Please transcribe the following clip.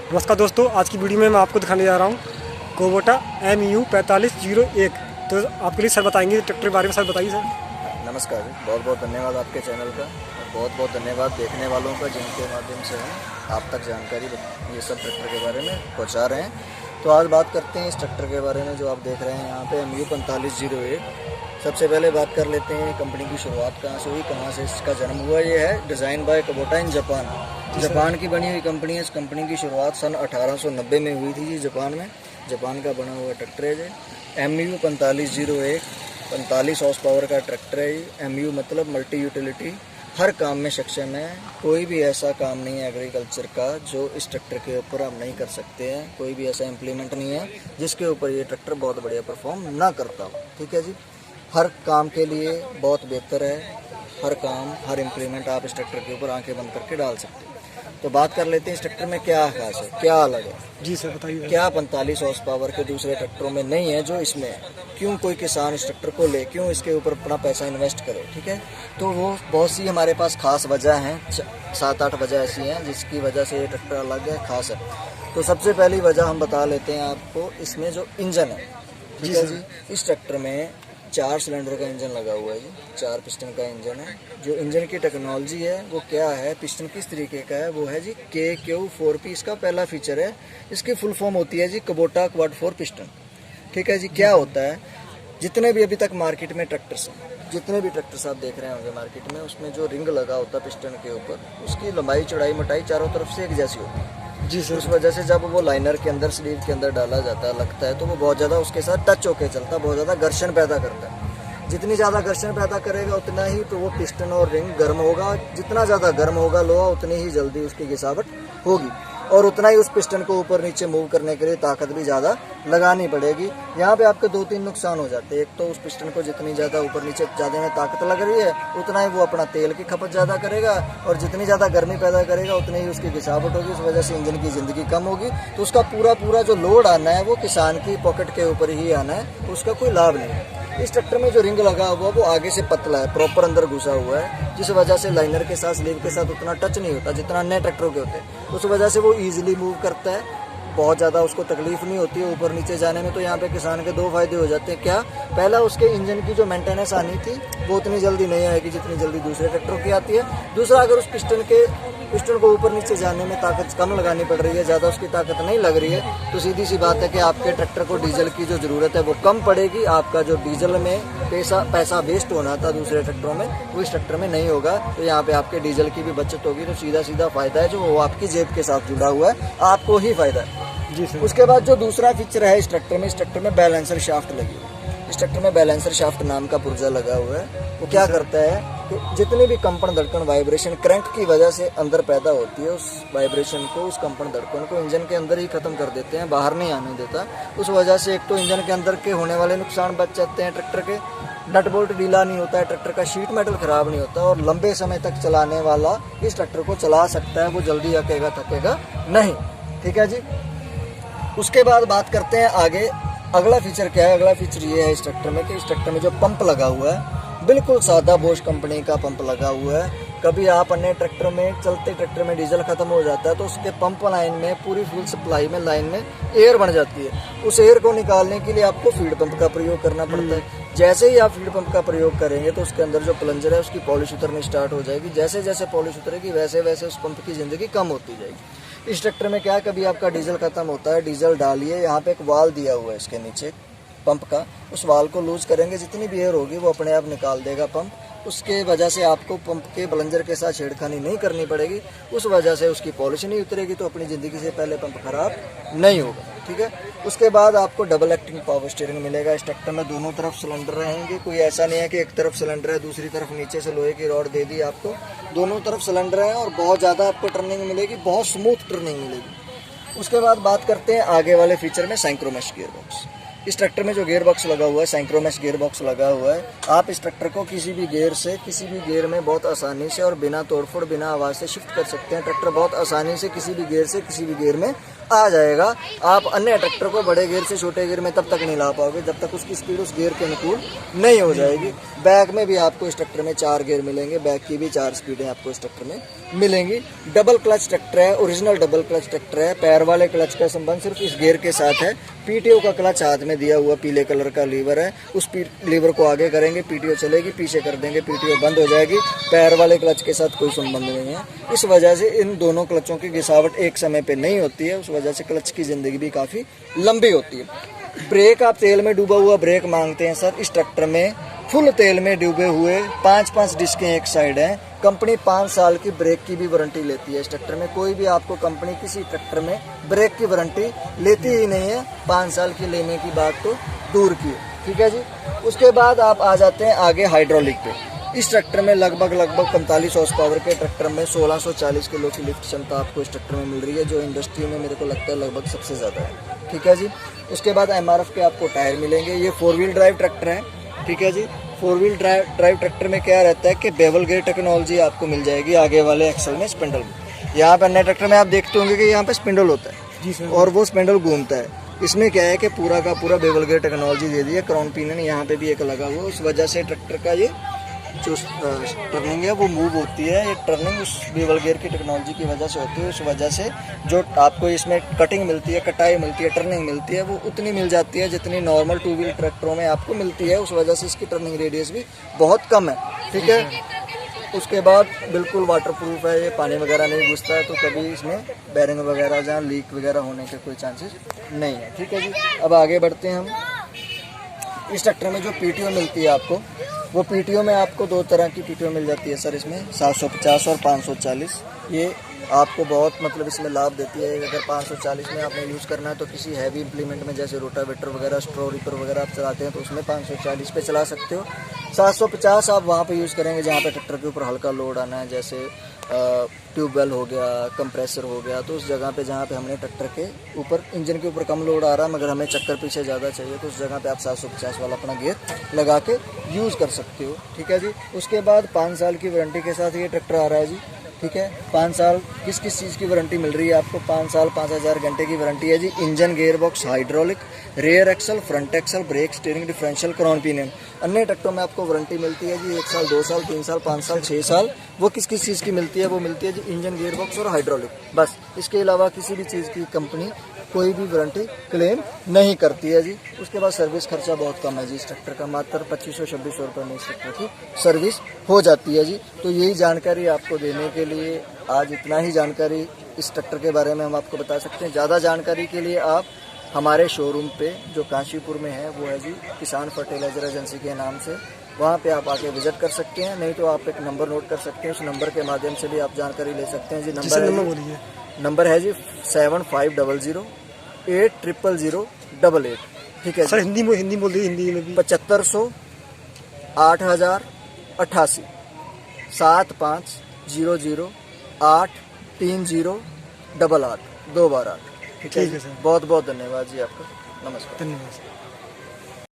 नमस्कार दोस्तों, आज की वीडियो में मैं आपको दिखाने जा रहा हूँ कुबोटा MU 4501। तो आपके लिए सर बताएंगे ट्रैक्टर के बारे में। सर बताइए सर। नमस्कार जी, बहुत बहुत धन्यवाद आपके चैनल का और बहुत बहुत धन्यवाद देखने वालों का जिनके माध्यम से हम आप तक जानकारी ये सब ट्रैक्टर के बारे में पहुंचा रहे हैं। तो आज बात करते हैं इस ट्रैक्टर के बारे में जो आप देख रहे हैं यहाँ पे MU 4501। सबसे पहले बात कर लेते हैं कंपनी की शुरुआत कहाँ से हुई, कहाँ से इसका जन्म हुआ। ये है design by Kubota in Japan की बनी हुई कंपनी है। इस कंपनी की शुरुआत सन 1890 में हुई थी जी, जापान का बना हुआ ट्रैक्टर है जी। MU 4501 45 हॉर्स पावर का ट्रैक्टर है। MU मतलब मल्टी यूटिलिटी, हर काम में सक्षम है। कोई भी ऐसा काम नहीं है एग्रीकल्चर का जो इस ट्रैक्टर के ऊपर हम नहीं कर सकते हैं। कोई भी ऐसा इम्प्लीमेंट नहीं है जिसके ऊपर ये ट्रैक्टर बहुत बढ़िया परफॉर्म ना करता हो। ठीक है जी, हर काम के लिए बहुत बेहतर है। हर काम, हर इम्प्लीमेंट आप इस ट्रैक्टर के ऊपर आंखें बंद करके डाल सकते हैं। तो बात कर लेते हैं इस ट्रैक्टर में क्या खास है, क्या अलग है। जी सर बताइए। क्या 45 हॉर्स पावर के दूसरे ट्रैक्टरों में नहीं है जो इसमें है। क्यों कोई किसान इस ट्रैक्टर को ले, क्यों इसके ऊपर अपना पैसा इन्वेस्ट करे। ठीक है, तो वो बहुत सी हमारे पास खास वजह हैं, 7-8 वजह ऐसी हैं जिसकी वजह से ये ट्रैक्टर अलग है, खास है। तो सबसे पहली वजह हम बता लेते हैं आपको, इसमें जो इंजन है। ठीक है जी, इस ट्रैक्टर में 4 सिलेंडर का इंजन लगा हुआ है जी, 4 पिस्टन का इंजन है। जो इंजन की टेक्नोलॉजी है वो क्या है, पिस्टन किस तरीके का है, वो है जी KQ4P। इसका पहला फीचर है। इसकी फुल फॉर्म होती है जी कुबोटा क्वाड 4 पिस्टन। ठीक है जी, क्या होता है, जितने भी अभी तक मार्केट में ट्रैक्टर्स हैं, जितने भी ट्रैक्टर्स आप देख रहे होंगे मार्केट में, उसमें जो रिंग लगा होता है पिस्टन के ऊपर, उसकी लंबाई चौड़ाई मोटाई चारों तरफ से एक जैसी होती है जी सर। उस वजह से जब वो लाइनर के अंदर, स्लीव के अंदर डाला जाता है, लगता है तो वो बहुत ज़्यादा उसके साथ टच होकर चलता है, बहुत ज़्यादा घर्षण पैदा करता है। जितनी ज़्यादा घर्षण पैदा करेगा उतना ही तो वो पिस्टन और रिंग गर्म होगा। जितना ज़्यादा गर्म होगा लोहा, उतनी ही जल्दी उसकी घिसावट होगी और उतना ही उस पिस्टन को ऊपर नीचे मूव करने के लिए ताकत भी ज़्यादा लगानी पड़ेगी। यहाँ पे आपके 2-3 नुकसान हो जाते हैं। एक तो उस पिस्टन को जितनी ज़्यादा ऊपर नीचे ज़्यादा में ताकत लग रही है, उतना ही वो अपना तेल की खपत ज़्यादा करेगा और जितनी ज़्यादा गर्मी पैदा करेगा उतनी ही उसकी घिसावट होगी। इस वजह से इंजन की ज़िंदगी कम होगी। तो उसका पूरा जो लोड आना है वो किसान की पॉकेट के ऊपर ही आना है, तो उसका कोई लाभ नहीं है। इस ट्रैक्टर में जो रिंग लगा हुआ वो आगे से पतला है, प्रॉपर अंदर घुसा हुआ है, जिस वजह से लाइनर के साथ, स्लीव के साथ उतना टच नहीं होता जितना अन्य ट्रैक्टरों के होते हैं। उस वजह से वो इजीली मूव करता है, बहुत ज़्यादा उसको तकलीफ नहीं होती है ऊपर नीचे जाने में। तो यहाँ पे किसान के 2 फायदे हो जाते हैं। क्या, पहला, उसके इंजन की जो मेंटेनेंस आनी थी वो उतनी जल्दी नहीं आएगी जितनी जल्दी दूसरे ट्रैक्टरों की आती है। दूसरा, अगर उस पिस्टन को ऊपर नीचे जाने में ताकत कम लगानी पड़ रही है, ज़्यादा उसकी ताकत नहीं लग रही है, तो सीधी सी बात है कि आपके ट्रैक्टर को डीजल की जो ज़रूरत है वो कम पड़ेगी। आपका जो डीजल में पैसा वेस्ट होना था दूसरे ट्रैक्टरों में, वो इस ट्रैक्टर में नहीं होगा। तो यहाँ पे आपके डीजल की भी बचत होगी। तो सीधा फ़ायदा है जो वो आपकी जेब के साथ जुड़ा हुआ है, आपको ही फ़ायदा है जी सर। उसके बाद जो दूसरा फीचर है इस ट्रैक्टर में बैलेंसर शाफ्ट लगी हुई है। इस ट्रैक्टर में बैलेंसर शाफ्ट नाम का पुर्जा लगा हुआ है। वो क्या करता है कि जितने भी कंपन धड़कन, वाइब्रेशन करंट की वजह से अंदर पैदा होती है, उस वाइब्रेशन को, उस कंपन धड़कन को इंजन के अंदर ही खत्म कर देते हैं, बाहर नहीं आने देता। उस वजह से एक तो इंजन के अंदर के होने वाले नुकसान बच जाते हैं, ट्रैक्टर के नट बोल्ट ढीला नहीं होता है, ट्रैक्टर का शीट मेटल खराब नहीं होता और लंबे समय तक चलाने वाला इस ट्रैक्टर को चला सकता है। वो जल्दी अकेगा थकेगा नहीं। ठीक है जी, उसके बाद बात करते हैं आगे, अगला फीचर क्या है। अगला फीचर ये है इस ट्रैक्टर में कि इस ट्रैक्टर में जो पंप लगा हुआ है, बिल्कुल सादा बोश कंपनी का पंप लगा हुआ है। कभी आप अन्य ट्रैक्टर में, चलते ट्रैक्टर में डीजल खत्म हो जाता है तो उसके पंप लाइन में, पूरी फुल सप्लाई में, लाइन में एयर बन जाती है। उस एयर को निकालने के लिए आपको फीड पंप का प्रयोग करना पड़ता है। जैसे ही आप फीड पंप का प्रयोग करेंगे तो उसके अंदर जो प्लंजर है उसकी पॉलिश उतरनी स्टार्ट हो जाएगी। जैसे जैसे पॉलिश उतरेगी वैसे वैसे उस पंप की ज़िंदगी कम होती जाएगी। इस ट्रैक्टर में क्या, कभी आपका डीजल खत्म होता है, डीजल डालिए, यहाँ पे एक वाल दिया हुआ है इसके नीचे पंप का, उस वाल को लूज करेंगे, जितनी भी एयर होगी वो अपने आप निकाल देगा पंप। उसके वजह से आपको पंप के प्लंजर के साथ छेड़खानी नहीं करनी पड़ेगी। उस वजह से उसकी पॉलिश नहीं उतरेगी, तो अपनी ज़िंदगी से पहले पंप खराब नहीं होगा। ठीक है, उसके बाद आपको डबल एक्टिंग पावर स्टीयरिंग मिलेगा। इस ट्रैक्टर में दोनों तरफ सिलेंडर रहेंगे। कोई ऐसा नहीं है कि एक तरफ सिलेंडर है, दूसरी तरफ नीचे से लोहे की रॉड दे दी आपको। दोनों तरफ सिलेंडर है और बहुत ज़्यादा आपको टर्निंग मिलेगी, बहुत स्मूथ टर्निंग मिलेगी। उसके बाद बात करते हैं आगे वाले फीचर में, साइक्रोमेश गियर बॉक्स। इस ट्रैक्टर में जो गियर बॉक्स लगा हुआ है, साइक्रोमेश गियर बॉक्स लगा हुआ है। आप इस ट्रैक्टर को किसी भी गियर से, किसी भी गियर में बहुत आसानी से और बिना तोड़फोड़, बिना आवाज़ से शिफ्ट कर सकते हैं। ट्रैक्टर बहुत आसानी से किसी भी गियर से किसी भी गियर में आ जाएगा। आप अन्य ट्रैक्टर को बड़े गियर से छोटे गियर में तब तक नहीं ला पाओगे जब तक उसकी स्पीड उस गियर के अनुकूल नहीं हो जाएगी। बैक में भी आपको इस ट्रैक्टर में 4 गियर मिलेंगे, बैक की भी 4 स्पीडें आपको इस ट्रैक्टर में मिलेंगी। डबल क्लच ट्रैक्टर है, ओरिजिनल डबल क्लच ट्रैक्टर है। पैर वाले क्लच का संबंध सिर्फ इस गियर के साथ है। पीटीओ का क्लच हाथ में दिया हुआ पीले कलर का लीवर है, उस लीवर को आगे करेंगे पीटीओ चलेगी, पीछे कर देंगे पीटीओ बंद हो जाएगी। पैर वाले क्लच के साथ कोई संबंध नहीं है। इस वजह से इन दोनों क्लचों की घिसावट एक समय पे नहीं होती है, उस वजह से क्लच की जिंदगी भी काफ़ी लंबी होती है। ब्रेक आप तेल में डूबा हुआ ब्रेक मांगते हैं सर, इस ट्रैक्टर में फुल तेल में डूबे हुए 5-5 डिस्कें एक साइड हैं। कंपनी 5 साल की ब्रेक की भी वारंटी लेती है इस ट्रैक्टर में। कोई भी आपको कंपनी किसी ट्रैक्टर में ब्रेक की वारंटी लेती ही नहीं है, 5 साल की लेने की बात तो दूर की है। ठीक है जी। उसके बाद आप आ जाते हैं आगे हाइड्रोलिक पे। इस ट्रैक्टर में लगभग 45 हॉर्स पावर के ट्रैक्टर में 1640 किलो की लिफ्ट क्षमता आपको इस ट्रैक्टर में मिल रही है, जो इंडस्ट्री में मेरे को लगता है लगभग सबसे ज़्यादा है। ठीक है जी। उसके बाद एमआरएफ के आपको टायर मिलेंगे। ये 4 व्हील ड्राइव ट्रैक्टर है। ठीक है जी। 4 व्हील ड्राइव ट्रैक्टर में क्या रहता है कि बेवल गेयर टेक्नोलॉजी आपको मिल जाएगी आगे वाले एक्सल में, स्पिंडल में। यहाँ पे अन्य ट्रैक्टर में आप देखते होंगे कि यहाँ पे स्पिंडल होता है जी सर, और वो स्पिंडल घूमता है। इसमें क्या है कि पूरा का पूरा बेवल गेयर टेक्नोलॉजी दे दी है। क्राउन पिनियन यहाँ पे भी एक लगा हुआ, उस वजह से ट्रैक्टर का ये जो टर्निंग है वो मूव होती है। ये टर्निंग उस बेवल गियर की टेक्नोलॉजी की वजह से होती है। उस वजह से जो आपको इसमें कटिंग मिलती है, कटाई मिलती है, टर्निंग मिलती है, वो उतनी मिल जाती है जितनी नॉर्मल 2 व्हील ट्रैक्टरों में आपको मिलती है। उस वजह से इसकी टर्निंग रेडियस भी बहुत कम है। ठीक है। उसके बाद बिल्कुल वाटर प्रूफ है, ये पानी वगैरह नहीं घुसता है, तो कभी इसमें बैरिंग वगैरह जहाँ लीक वगैरह होने के कोई चांसेस नहीं है। ठीक है जी। अब आगे बढ़ते हैं हम। इस ट्रैक्टर में जो पीटीओ मिलती है आपको, वो पीटीओ में आपको 2 तरह की पीटीओ मिल जाती है सर इसमें, 750 और 540। ये आपको बहुत मतलब इसमें लाभ देती है। अगर 540 में आपने यूज़ करना है तो किसी हैवी इम्प्लीमेंट में जैसे रोटावेटर वगैरह, स्ट्रो रीपर वगैरह आप चलाते हैं तो उसमें 540 पे चला सकते हो। 750 आप वहाँ पे यूज़ करेंगे जहाँ पे ट्रैक्टर के ऊपर हल्का लोड आना है, जैसे ट्यूबवेल हो गया, कंप्रेसर हो गया, तो उस जगह पे जहाँ पे हमने ट्रैक्टर के ऊपर इंजन के ऊपर कम लोड आ रहा है मगर हमें चक्कर पीछे ज़्यादा चाहिए, तो उस जगह पे आप 750 वाला अपना गियर लगा के यूज़ कर सकते हो। ठीक है जी। उसके बाद 5 साल की वारंटी के साथ ये ट्रैक्टर आ रहा है जी। ठीक है। 5 साल किस किस चीज़ की वारंटी मिल रही है आपको? 5 साल 5000 घंटे की वारंटी है जी। Engine, gear box, hydraulic, rear axle, front axle, brake, steering, differential, crown pinion. अन्य ट्रैक्टरों में आपको वारंटी मिलती है जी 1 साल, 2 साल, 3 साल, 5 साल, 6 साल। वो किस किस चीज़ की मिलती है? वो मिलती है जी इंजन, गियर बॉक्स और हाइड्रोलिक, बस। इसके अलावा किसी भी चीज़ की कंपनी कोई भी वारंटी क्लेम नहीं करती है जी। उसके बाद सर्विस खर्चा बहुत कम है जी इस ट्रैक्टर का, मात्र 2500-2600 रुपये में इस ट्रैक्टर की सर्विस हो जाती है जी। तो यही जानकारी आपको देने के लिए आज इतना ही जानकारी इस ट्रैक्टर के बारे में हम आपको बता सकते हैं। ज़्यादा जानकारी के लिए आप हमारे शोरूम पे जो काशीपुर में है वो है जी किसान फर्टिलाइजर एजेंसी के नाम से, वहाँ पे आप आके विजिट कर सकते हैं। नहीं तो आप एक नंबर नोट कर सकते हैं, उस नंबर के माध्यम से भी आप जानकारी ले सकते हैं जी। नंबर है जी 7500880088। ठीक है सर हिंदी में बोल दीजिए, हिंदी में भी। 7500 8088 7500 83088 2 बार 8। ठीक है सर। बहुत बहुत धन्यवाद जी आपका। नमस्कार। धन्यवाद सर।